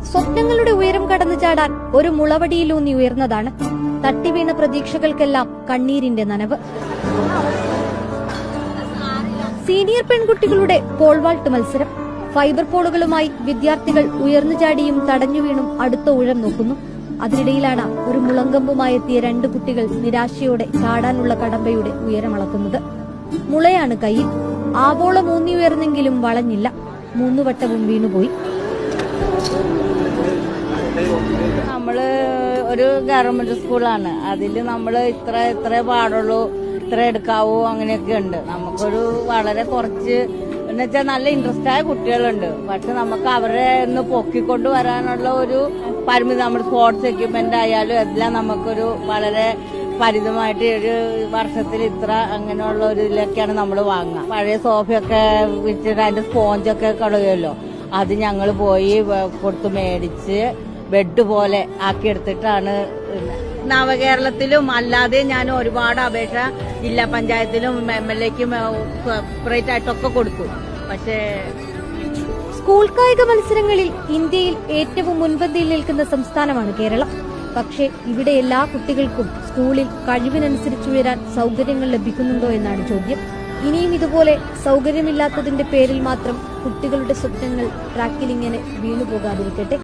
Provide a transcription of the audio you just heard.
സ്വപ്നങ്ങളുടെ ഉയരം കടന്നു ചാടാൻ ഒരു മുളവടിയിലൂന്നി ഉയർന്നതാണ്. തട്ടിവീണ പ്രതീക്ഷകൾക്കെല്ലാം കണ്ണീരിന്റെ നനവ്. സീനിയർ പെൺകുട്ടികളുടെ പോൾവാൾട്ട് മത്സരം. ഫൈബർ പോളുകളുമായി വിദ്യാർത്ഥികൾ ഉയർന്നു ചാടിയും തടഞ്ഞു വീണും അടുത്ത ഊഴം നോക്കുന്നു. അതിനിടയിലാണ് ഒരു മുളങ്കമ്പുമായെത്തിയ 2 കുട്ടികൾ നിരാശയോടെ ചാടാനുള്ള കടമ്പയുടെ ഉയരമളക്കുന്നത്. മുളയാണ് കയ്യിൽ. ആവോളം ഊന്നി ഉയർന്നെങ്കിലും വളഞ്ഞില്ല. 3 വട്ടവും വീണുപോയി. നമ്മള് ഒരു ഗവൺമെന്റ് സ്കൂളാണ്. അതിൽ നമ്മൾ ഇത്ര പാടുള്ളൂ, ഇത്ര എടുക്കാവൂ, അങ്ങനെയൊക്കെ ഉണ്ട്. നമുക്കൊരു വളരെ കുറച്ച് എന്നുവെച്ചാൽ നല്ല ഇൻട്രസ്റ്റ് ആയ കുട്ടികളുണ്ട്. പക്ഷെ നമുക്ക് അവരെ ഒന്ന് പൊക്കിക്കൊണ്ട് വരാനുള്ള ഒരു പരിമിതി, നമ്മുടെ സ്പോർട്സ് എക്യുപ്മെന്റ് ആയാലും എല്ലാം നമുക്കൊരു വളരെ പരിമിതമായിട്ട് ഒരു വർഷത്തിൽ ഇത്ര അങ്ങനെയുള്ള ഒരു ഇതിലൊക്കെയാണ് നമ്മൾ വാങ്ങുക. പഴയ സോഫയൊക്കെ വിറ്റിട്ട് അതിന്റെ സ്പോഞ്ചൊക്കെ കളയുമല്ലോ, അത് ഞങ്ങൾ പോയി കൊടുത്ത് മേടിച്ച് ബെഡ് പോലെ ആക്കിയെടുത്തിട്ടാണ്. നവകേരളത്തിലും അല്ലാതെ ഞാൻ ഒരുപാട് അപേക്ഷ ജില്ലാ പഞ്ചായത്തിലും MLAക്കും സെപ്പറേറ്റ് ആയിട്ടൊക്കെ കൊടുത്തു. പക്ഷേ സ്കൂൾ കായിക മത്സരങ്ങളിൽ ഇന്ത്യയിൽ ഏറ്റവും മുൻപന്തിയിൽ നിൽക്കുന്ന സംസ്ഥാനമാണ് കേരളം. പക്ഷേ ഇവിടെ എല്ലാ കുട്ടികൾക്കും സ്കൂളിൽ കഴിവിനനുസരിച്ചുയരാൻ സൗകര്യങ്ങൾ ലഭിക്കുന്നുണ്ടോ എന്നാണ് ചോദ്യം. ഇനിയും ഇതുപോലെ സൗകര്യമില്ലാത്തതിന്റെ പേരിൽ മാത്രം കുട്ടികളുടെ സ്വപ്നങ്ങൾ ട്രാക്കിൽ ഇങ്ങനെ വീണുപോകാതിരിക്കട്ടെ.